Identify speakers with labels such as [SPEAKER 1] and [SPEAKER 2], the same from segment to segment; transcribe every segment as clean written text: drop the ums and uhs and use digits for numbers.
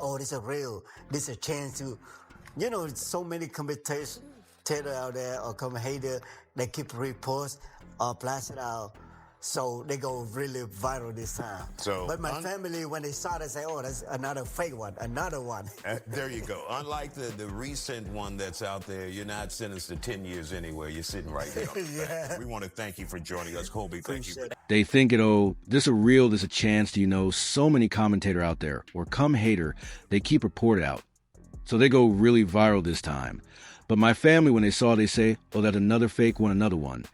[SPEAKER 1] oh, this is real. This is a chance to, so many commentators out there or commentator, they keep repost or blast it out. So they go really viral this time. But my family, when they saw it, they say, oh, that's another fake one, another one.
[SPEAKER 2] There you go. Unlike the recent one that's out there, you're not sentenced to 10 years anywhere. You're sitting right there.
[SPEAKER 1] Yeah.
[SPEAKER 2] We want to thank you for joining us, Colby. Thank you.
[SPEAKER 3] They think this a real, there's a chance to, so many commentator out there, or come hater, they keep reported out. So they go really viral this time. But my family, when they saw it, they say, oh, that's another fake one, another one.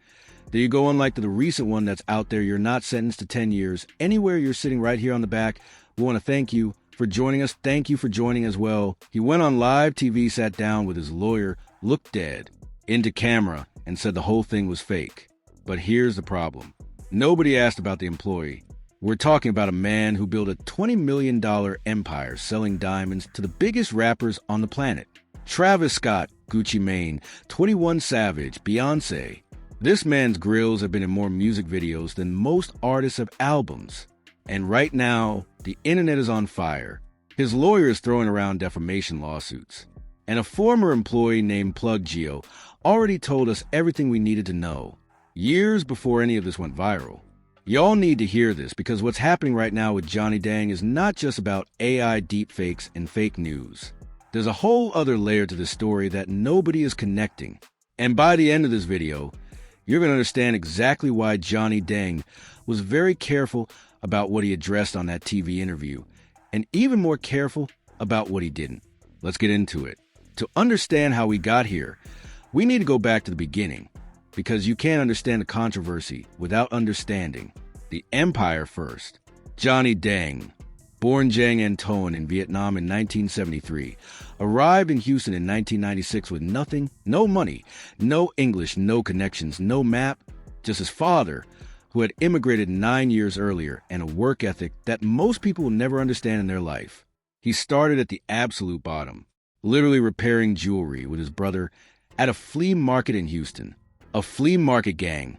[SPEAKER 3] There you go, unlike the recent one that's out there, you're not sentenced to 10 years. Anywhere you're sitting right here on the back, we want to thank you for joining us. Thank you for joining as well. He went on live TV, sat down with his lawyer, looked dead, into camera, and said the whole thing was fake. But here's the problem. Nobody asked about the employee. We're talking about a man who built a $20 million empire selling diamonds to the biggest rappers on the planet. Travis Scott, Gucci Mane, 21 Savage, Beyonce. This man's grills have been in more music videos than most artists have albums. And right now, the internet is on fire. His lawyer is throwing around defamation lawsuits. And a former employee named Plug Geo already told us everything we needed to know, years before any of this went viral. Y'all need to hear this because what's happening right now with Johnny Dang is not just about AI deepfakes and fake news. There's a whole other layer to this story that nobody is connecting. And by the end of this video, you're going to understand exactly why Johnny Dang was very careful about what he addressed on that TV interview, and even more careful about what he didn't. Let's get into it. To understand how we got here, we need to go back to the beginning, because you can't understand the controversy without understanding the empire first. Johnny Dang, born Giang Anton in Vietnam in 1973, arrived in Houston in 1996 with nothing, no money, no English, no connections, no map, just his father, who had immigrated 9 years earlier, and a work ethic that most people will never understand in their life. He started at the absolute bottom, literally repairing jewelry with his brother at a flea market in Houston. A flea market gang,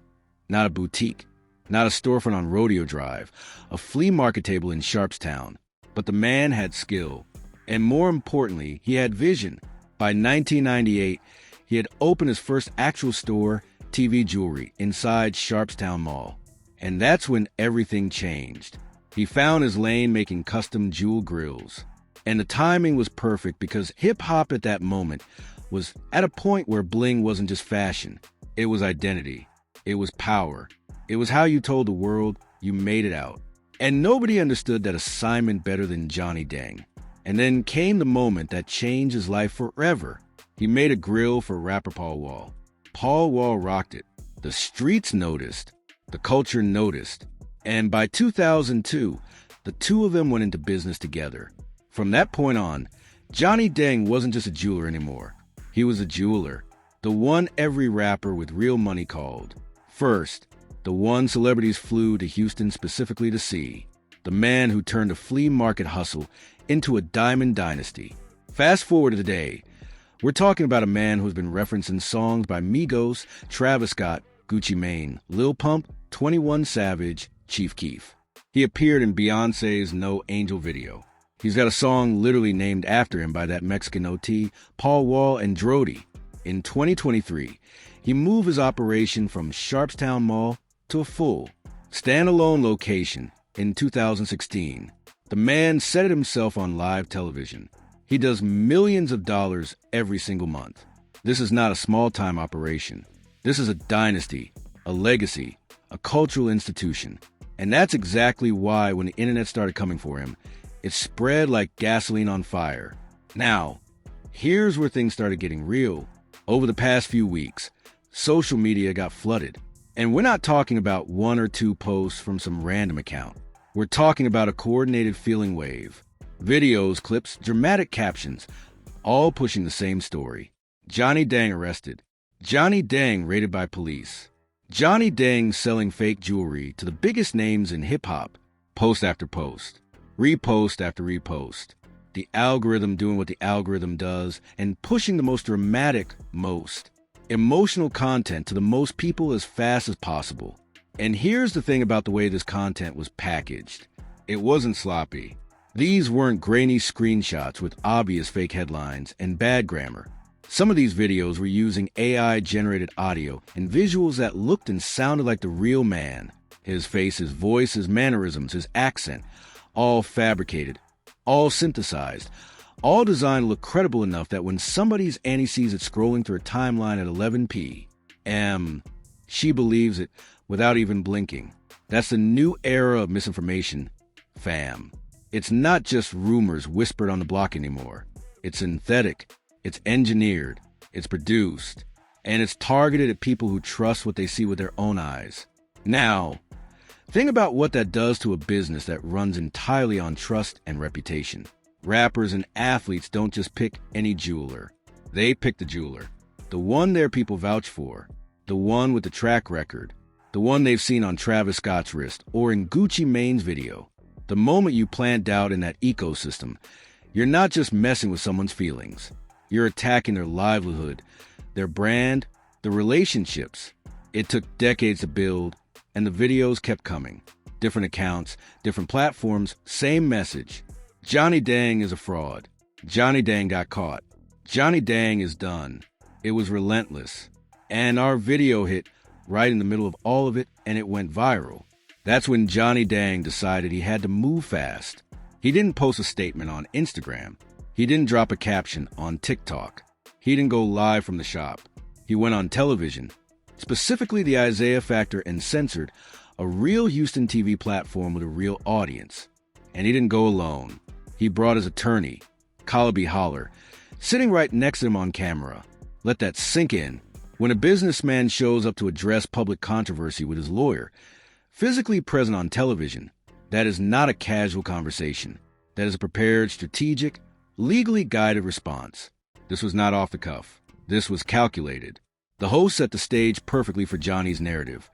[SPEAKER 3] not a boutique, not a storefront on Rodeo Drive, a flea market table in Sharpstown. But the man had skill, and more importantly, he had vision. By 1998, he had opened his first actual store, TV Jewelry, inside Sharpstown Mall. And that's when everything changed. He found his lane making custom jewel grills. And the timing was perfect because hip-hop at that moment was at a point where bling wasn't just fashion. It was identity. It was power. It was how you told the world you made it out. And nobody understood that assignment better than Johnny Dang. And then came the moment that changed his life forever. He made a grill for rapper Paul Wall. Paul Wall rocked it. The streets noticed. The culture noticed. And by 2002, the two of them went into business together. From that point on, Johnny Dang wasn't just a jeweler anymore. He was a jeweler. The one every rapper with real money called. First, the one celebrities flew to Houston specifically to see. The man who turned a flea market hustle into a diamond dynasty. Fast forward to today, we're talking about a man who's been referenced in songs by Migos, Travis Scott, Gucci Mane, Lil Pump, 21 Savage, Chief Keef. He appeared in Beyonce's No Angel video. He's got a song literally named after him by that Mexican OT, Paul Wall and Drody. In 2023, he moved his operation from Sharpstown Mall to a full, standalone location in 2016. The man set it himself on live television. He does millions of dollars every single month. This is not a small-time operation. This is a dynasty, a legacy, a cultural institution. And that's exactly why when the internet started coming for him, it spread like gasoline on fire. Now, here's where things started getting real. Over the past few weeks, social media got flooded. And we're not talking about one or two posts from some random account. We're talking about a coordinated feeling wave. Videos, clips, dramatic captions, all pushing the same story. Johnny Dang arrested. Johnny Dang raided by police. Johnny Dang selling fake jewelry to the biggest names in hip-hop. Post after post. Repost after repost. The algorithm doing what the algorithm does and pushing the most dramatic, most emotional content to the most people as fast as possible. And here's the thing about the way this content was packaged. It wasn't sloppy. These weren't grainy screenshots with obvious fake headlines and bad grammar. Some of these videos were using AI-generated audio and visuals that looked and sounded like the real man. His face, his voice, his mannerisms, his accent, all fabricated, all synthesized, all designed to look credible enough that when somebody's Annie sees it scrolling through a timeline at 11 p.m., she believes it without even blinking. That's the new era of misinformation, fam. It's not just rumors whispered on the block anymore. It's synthetic, it's engineered, it's produced, and it's targeted at people who trust what they see with their own eyes. Now, think about what that does to a business that runs entirely on trust and reputation. Rappers and athletes don't just pick any jeweler. They pick the jeweler, the one their people vouch for, the one with the track record, the one they've seen on Travis Scott's wrist or in Gucci Mane's video. The moment you plant doubt in that ecosystem, you're not just messing with someone's feelings. You're attacking their livelihood, their brand, the relationships. It took decades to build, and the videos kept coming. Different accounts, different platforms, same message. Johnny Dang is a fraud. Johnny Dang got caught. Johnny Dang is done. It was relentless. And our video hit right in the middle of all of it, and it went viral. That's when Johnny Dang decided he had to move fast. He didn't post a statement on Instagram. He didn't drop a caption on TikTok. He didn't go live from the shop. He went on television, specifically the Isaiah Factor and Censored, a real Houston TV platform with a real audience. And he didn't go alone. He brought his attorney, Calabi Holler, sitting right next to him on camera. Let that sink in. When a businessman shows up to address public controversy with his lawyer, physically present on television, that is not a casual conversation. That is a prepared, strategic, legally guided response. This was not off the cuff. This was calculated. The host set the stage perfectly for Johnny's narrative,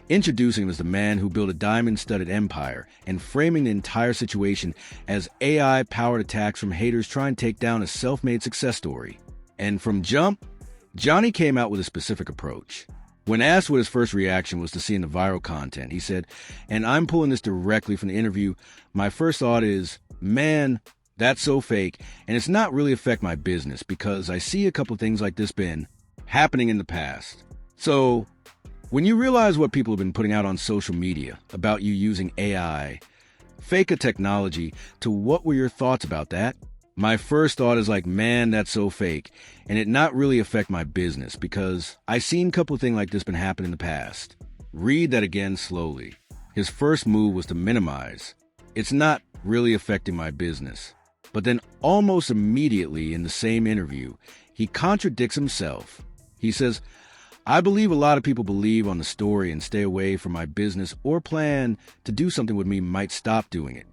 [SPEAKER 3] introducing him as the man who built a diamond-studded empire and framing the entire situation as AI-powered attacks from haters trying to take down a self-made success story. And from jump, Johnny came out with a specific approach. When asked what his first reaction was to seeing the viral content, he said, and I'm pulling this directly from the interview, my first thought is, man, that's so fake, and it's not really affect my business because I see a couple things like this been happening in the past. So, when you realize what people have been putting out on social media about you using AI, fake a technology, to what were your thoughts about that? My first thought is like, man, that's so fake, and it not really affect my business because I seen a couple of things like this been happening in the past. Read that again slowly. His first move was to minimize. It's not really affecting my business. But then almost immediately in the same interview, he contradicts himself. He says, I believe a lot of people believe on the story and stay away from my business or plan to do something with me might stop doing it.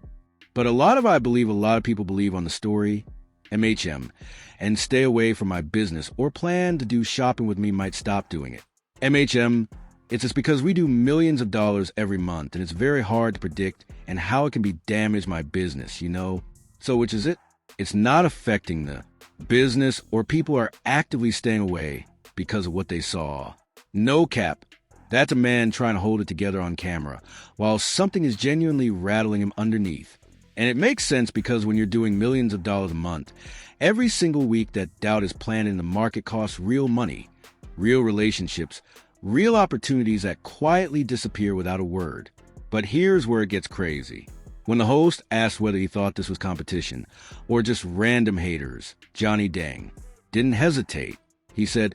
[SPEAKER 3] But I believe a lot of people believe on the story, MHM, and stay away from my business or plan to do shopping with me might stop doing it. MHM, it's just because we do millions of dollars every month and it's very hard to predict and how it can be damage my business, you know? So which is it? It's not affecting the business or people are actively staying away because of what they saw. No cap. That's a man trying to hold it together on camera while something is genuinely rattling him underneath. And it makes sense because when you're doing millions of dollars a month, every single week that doubt is planted in the market costs real money, real relationships, real opportunities that quietly disappear without a word. But here's where it gets crazy. When the host asked whether he thought this was competition or just random haters, Johnny Dang didn't hesitate. He said,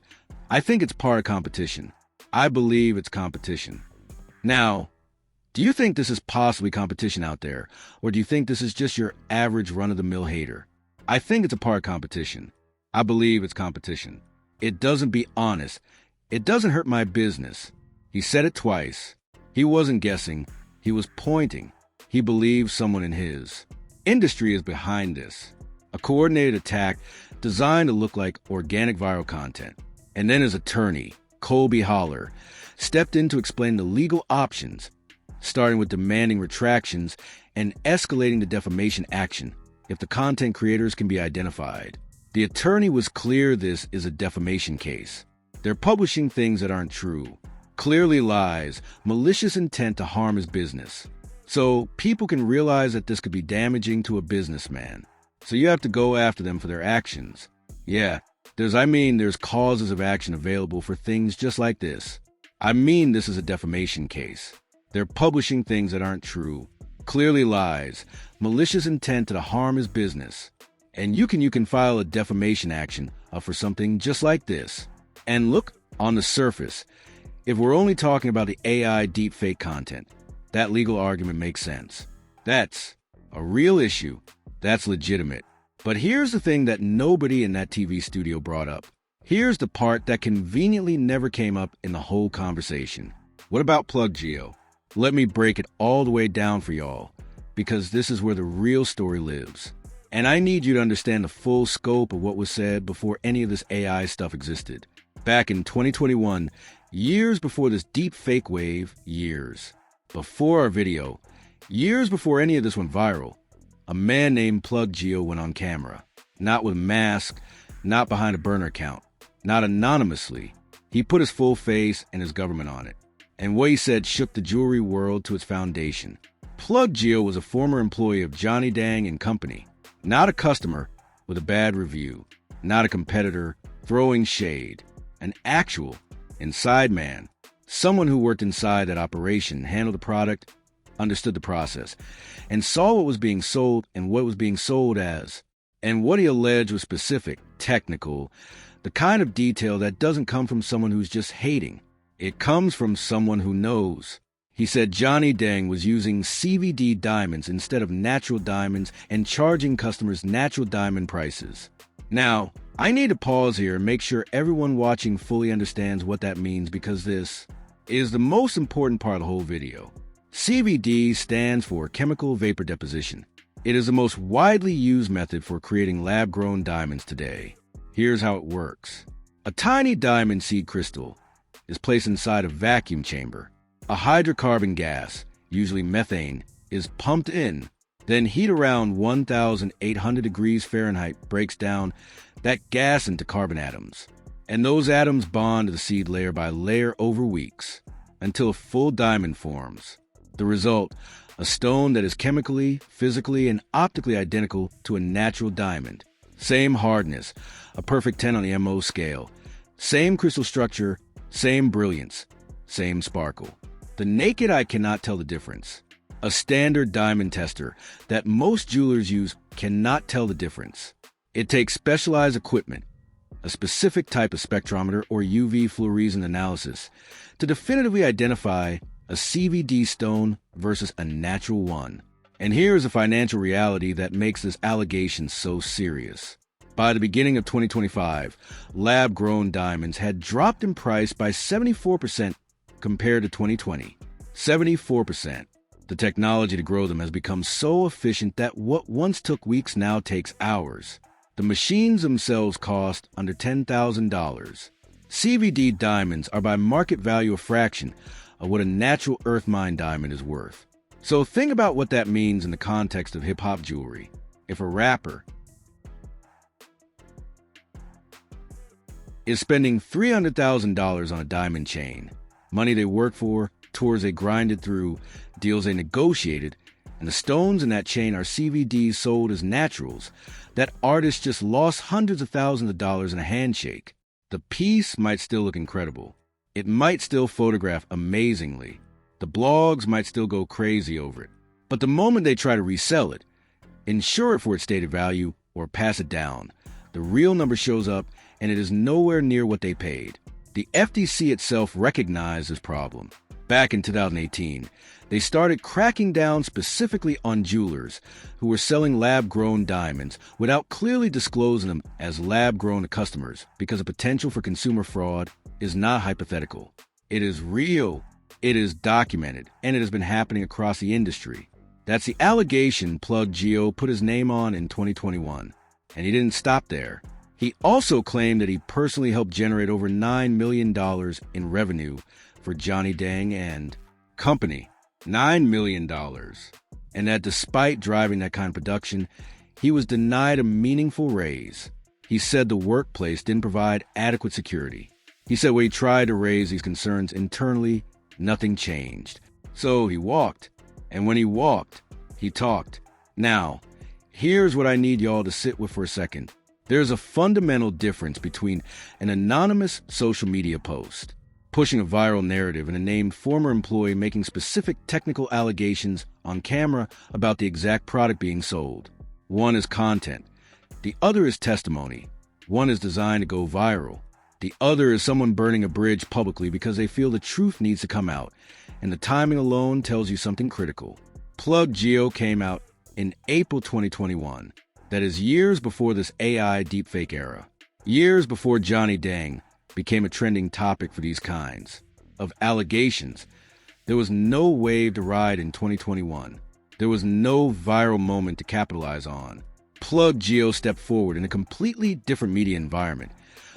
[SPEAKER 3] I think it's part of competition. I believe it's competition. Now, do you think this is possibly competition out there, or do you think this is just your average run-of-the-mill hater? I think it's a part of competition. I believe it's competition. It doesn't be honest. It doesn't hurt my business. He said it twice. He wasn't guessing. He was pointing. He believes someone in his industry is behind this. A coordinated attack designed to look like organic viral content. And then his attorney, Colby Holler, stepped in to explain the legal options, starting with demanding retractions and escalating the defamation action if the content creators can be identified. The attorney was clear this is a defamation case. They're publishing things that aren't true, clearly lies, malicious intent to harm his business. So people can realize that this could be damaging to a businessman. So you have to go after them for their actions. Yeah, there's causes of action available for things just like this. This is a defamation case. They're publishing things that aren't true, clearly lies, malicious intent to harm his business. And you can file a defamation action for something just like this. And look, on the surface, if we're only talking about the AI deepfake content, that legal argument makes sense. That's a real issue. That's legitimate. But here's the thing that nobody in that TV studio brought up. Here's the part that conveniently never came up in the whole conversation. What about Plug Geo? Let me break it all the way down for y'all, because this is where the real story lives. And I need you to understand the full scope of what was said before any of this AI stuff existed. Back in 2021, years before this deep fake wave, years before our video, years before any of this went viral, a man named Plug Geo went on camera. Not with a mask, not behind a burner account, not anonymously. He put his full face and his government on it. And what he said shook the jewelry world to its foundation. Plug Geo was a former employee of Johnny Dang and Company. Not a customer with a bad review. Not a competitor throwing shade. An actual inside man. Someone who worked inside that operation, handled the product, understood the process, and saw what was being sold and what it was being sold as. And what he alleged was specific, technical, the kind of detail that doesn't come from someone who's just hating. It comes from someone who knows. He said Johnny Dang was using CVD diamonds instead of natural diamonds and charging customers natural diamond prices. Now, I need to pause here and make sure everyone watching fully understands what that means, because this is the most important part of the whole video. CVD stands for chemical vapor deposition. It is the most widely used method for creating lab-grown diamonds today. Here's how it works. A tiny diamond seed crystal is placed inside a vacuum chamber. A hydrocarbon gas, usually methane, is pumped in. Then heat around 1,800 degrees Fahrenheit breaks down that gas into carbon atoms. And those atoms bond to the seed layer by layer over weeks until a full diamond forms. The result, a stone that is chemically, physically, and optically identical to a natural diamond. Same hardness, a perfect 10 on the MO scale. Same crystal structure, same brilliance, same sparkle. The naked eye cannot tell the difference. A standard diamond tester that most jewelers use cannot tell the difference. It takes specialized equipment, a specific type of spectrometer or UV fluorescent analysis, to definitively identify a CVD stone versus a natural one. And here is a financial reality that makes this allegation so serious. By the beginning of 2025, lab-grown diamonds had dropped in price by 74% compared to 2020. 74%. The technology to grow them has become so efficient that what once took weeks now takes hours. The machines themselves cost under $10,000. CVD diamonds are by market value a fraction of what a natural earth mine diamond is worth. So think about what that means in the context of hip-hop jewelry. If a rapper is spending $300,000 on a diamond chain, money they worked for, tours they grinded through, deals they negotiated, and the stones in that chain are CVDs sold as naturals, that artist just lost hundreds of thousands of dollars in a handshake. The piece might still look incredible. It might still photograph amazingly. The blogs might still go crazy over it. But the moment they try to resell it, insure it for its stated value, or pass it down, the real number shows up and it is nowhere near what they paid. The FTC itself recognized this problem. Back in 2018, they started cracking down specifically on jewelers who were selling lab-grown diamonds without clearly disclosing them as lab-grown to customers, because the potential for consumer fraud is not hypothetical. It is real, it is documented, and it has been happening across the industry. That's the allegation Plug Geo put his name on in 2021. And he didn't stop there. He also claimed that he personally helped generate over $9 million in revenue for Johnny Dang and Company. $9 million. And that despite driving that kind of production, he was denied a meaningful raise. He said the workplace didn't provide adequate security. He said when he tried to raise these concerns internally, nothing changed. So he walked. And when he walked, he talked. Now, here's what I need y'all to sit with for a second. There's a fundamental difference between an anonymous social media post, pushing a viral narrative, and a named former employee making specific technical allegations on camera about the exact product being sold. One is content. The other is testimony. One is designed to go viral. The other is someone burning a bridge publicly because they feel the truth needs to come out, and the timing alone tells you something critical. Plug Geo came out in April 2021. That is years before this AI deepfake era. Years before Johnny Dang became a trending topic for these kinds of allegations. There was no wave to ride in 2021. There was no viral moment to capitalize on. Plug Geo stepped forward in a completely different media environment,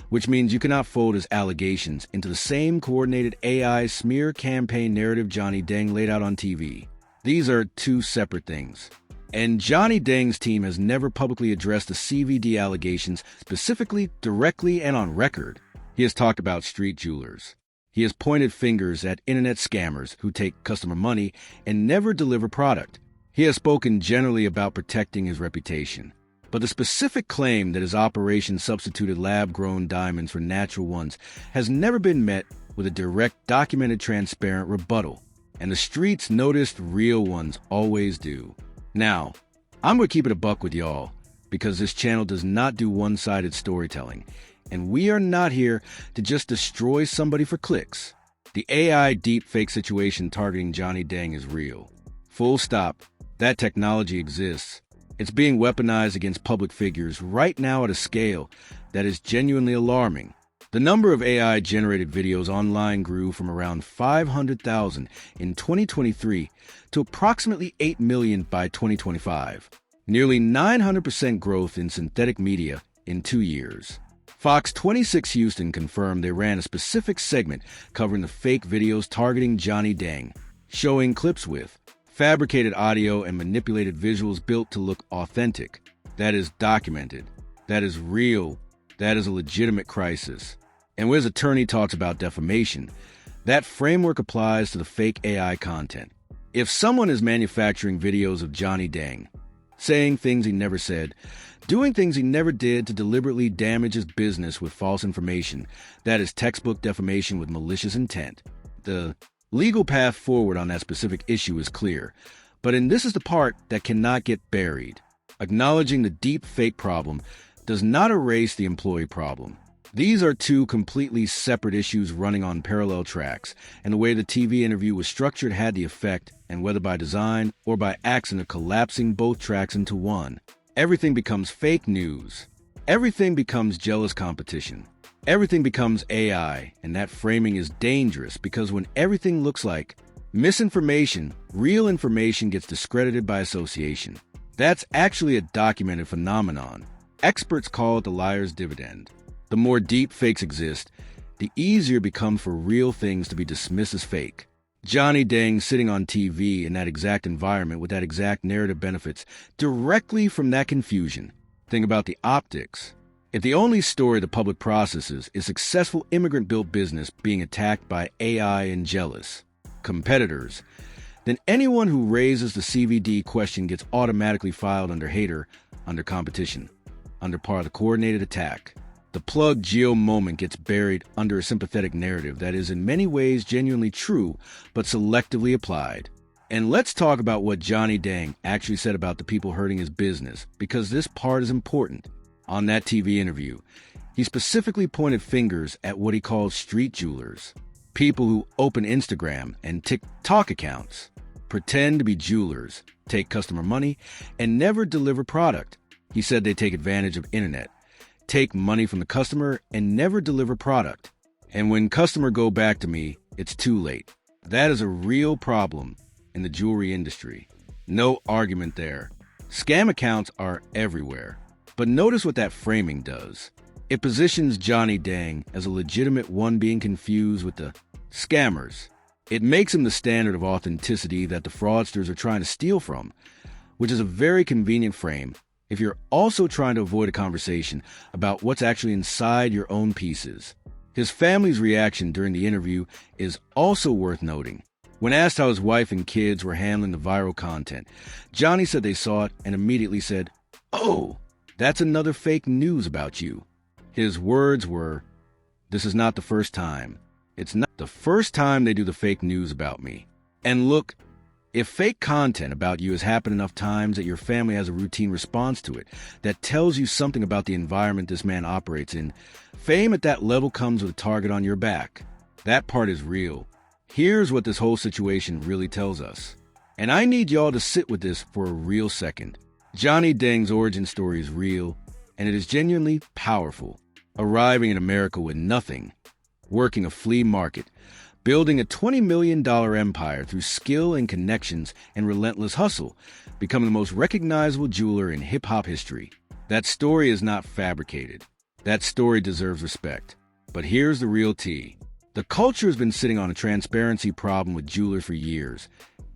[SPEAKER 3] which means you cannot fold his allegations into the same coordinated AI smear campaign narrative Johnny Dang laid out on TV. These are two separate things. And Johnny Dang's team has never publicly addressed the CVD allegations specifically, directly, and on record. He has talked about street jewelers. He has pointed fingers at internet scammers who take customer money and never deliver product. He has spoken generally about protecting his reputation. But the specific claim that his operation substituted lab-grown diamonds for natural ones has never been met with a direct, documented, transparent rebuttal. And the streets noticed real ones always do. Now, I'm going to keep it a buck with y'all, because this channel does not do one-sided storytelling, and we are not here to just destroy somebody for clicks. The AI deepfake situation targeting Johnny Dang is real. Full stop. That technology exists. It's being weaponized against public figures right now at a scale that is genuinely alarming. The number of AI-generated videos online grew from around 500,000 in 2023 to approximately 8 million by 2025. Nearly 900% growth in synthetic media in 2 years. Fox 26 Houston confirmed they ran a specific segment covering the fake videos targeting Johnny Dang, showing clips with fabricated audio and manipulated visuals built to look authentic. That is documented. That is real. That is a legitimate crisis. And where his attorney talks about defamation, that framework applies to the fake AI content. If someone is manufacturing videos of Johnny Dang, saying things he never said, doing things he never did to deliberately damage his business with false information, that is textbook defamation with malicious intent. The legal path forward on that specific issue is clear, and this is the part that cannot get buried. Acknowledging the deep fake problem does not erase the employee problem. These are two completely separate issues running on parallel tracks, and the way the TV interview was structured had the effect, and whether by design or by accident, of collapsing both tracks into one. Everything becomes fake news. Everything becomes jealous competition. Everything becomes AI, and that framing is dangerous because when everything looks like misinformation, real information gets discredited by association. That's actually a documented phenomenon. Experts call it the liar's dividend. The more deep fakes exist, the easier it becomes for real things to be dismissed as fake. Johnny Dang sitting on TV in that exact environment with that exact narrative benefits directly from that confusion. Think about the optics. If the only story the public processes is successful immigrant-built business being attacked by AI and jealous competitors, then anyone who raises the CVD question gets automatically filed under hater, under competition, under part of the coordinated attack. The Plug Geo moment gets buried under a sympathetic narrative that is in many ways genuinely true, but selectively applied. And let's talk about what Johnny Dang actually said about the people hurting his business, because this part is important. On that TV interview, he specifically pointed fingers at what he called street jewelers, people who open Instagram and TikTok accounts, pretend to be jewelers, take customer money, and never deliver product. He said they take advantage of internet, take money from the customer, and never deliver product. And when customer go back to me, it's too late. That is a real problem in the jewelry industry. No argument there. Scam accounts are everywhere. But notice what that framing does. It positions Johnny Dang as a legitimate one being confused with the scammers. It makes him the standard of authenticity that the fraudsters are trying to steal from, which is a very convenient frame if you're also trying to avoid a conversation about what's actually inside your own pieces. His family's reaction during the interview is also worth noting. When asked how his wife and kids were handling the viral content, Johnny said they saw it and immediately said, "Oh, that's another fake news about you." His words were, "This is not the first time. It's not the first time they do the fake news about me. And look, if fake content about you has happened enough times that your family has a routine response to it that tells you something about the environment this man operates in, fame at that level comes with a target on your back. That part is real. Here's what this whole situation really tells us. And I need y'all to sit with this for a real second. Johnny Deng's origin story is real, and it is genuinely powerful. Arriving in America with nothing, working a flea market, building a $20 million empire through skill and connections and relentless hustle, becoming the most recognizable jeweler in hip-hop history. That story is not fabricated. That story deserves respect. But here's the real tea. The culture has been sitting on a transparency problem with jewelers for years,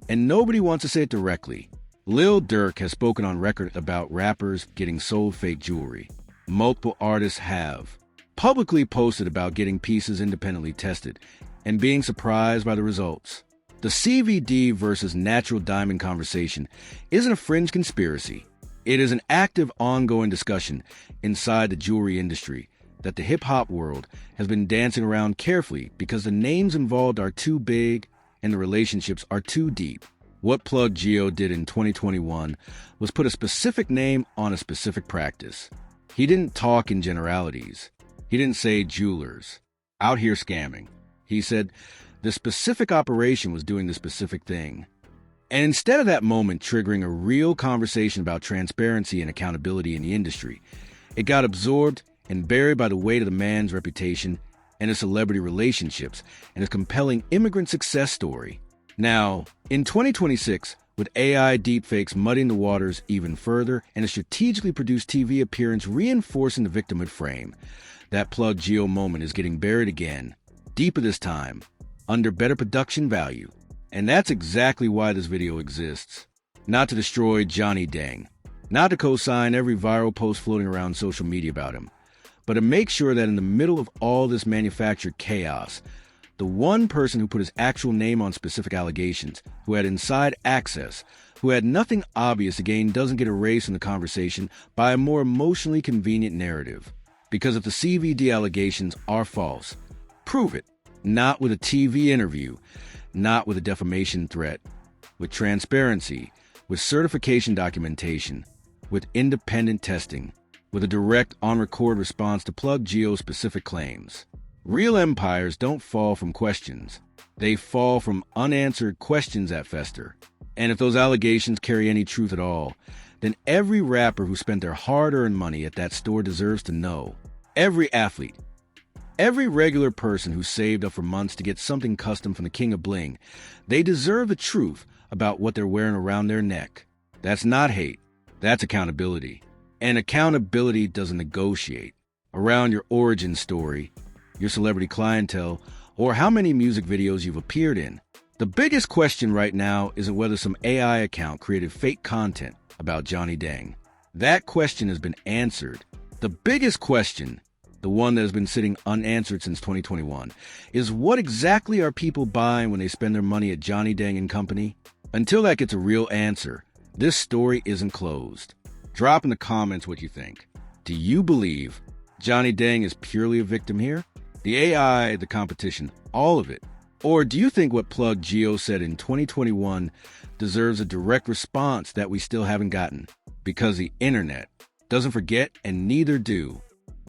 [SPEAKER 3] and nobody wants to say it directly. Lil Durk has spoken on record about rappers getting sold fake jewelry. Multiple artists have publicly posted about getting pieces independently tested and being surprised by the results. The CVD versus natural diamond conversation isn't a fringe conspiracy. It is an active, ongoing discussion inside the jewelry industry that the hip-hop world has been dancing around carefully because the names involved are too big and the relationships are too deep. What Plug Geo did in 2021 was put a specific name on a specific practice. He didn't talk in generalities. He didn't say jewelers out here scamming. He said the specific operation was doing the specific thing. And instead of that moment triggering a real conversation about transparency and accountability in the industry, it got absorbed and buried by the weight of the man's reputation and his celebrity relationships and his compelling immigrant success story. Now, in 2026, with AI deepfakes muddying the waters even further and a strategically produced TV appearance reinforcing the victimhood frame, that Plug Geo moment is getting buried again, deeper this time, under better production value. And that's exactly why this video exists. Not to destroy Johnny Deng, not to co-sign every viral post floating around social media about him, but to make sure that in the middle of all this manufactured chaos, the one person who put his actual name on specific allegations, who had inside access, who had nothing obvious to gain, doesn't get erased from the conversation by a more emotionally convenient narrative. Because if the CVD allegations are false, prove it. Not with a TV interview, not with a defamation threat, with transparency, with certification documentation, with independent testing, with a direct on-record response to Plug Geo's specific claims. Real empires don't fall from questions. They fall from unanswered questions that fester. And if those allegations carry any truth at all, then every rapper who spent their hard-earned money at that store deserves to know. Every athlete, every regular person who saved up for months to get something custom from the King of Bling, they deserve the truth about what they're wearing around their neck. That's not hate. That's accountability. And accountability doesn't negotiate around your origin story, your celebrity clientele, or how many music videos you've appeared in. The biggest question right now isn't whether some AI account created fake content about Johnny Deng. That question has been answered. The biggest question, the one that has been sitting unanswered since 2021, is what exactly are people buying when they spend their money at Johnny Deng and Company? Until that gets a real answer, this story isn't closed. Drop in the comments what you think. Do you believe Johnny Deng is purely a victim here? The AI, the competition, all of it? Or do you think what Plug Geo said in 2021 deserves a direct response that we still haven't gotten? Because the internet doesn't forget, and neither do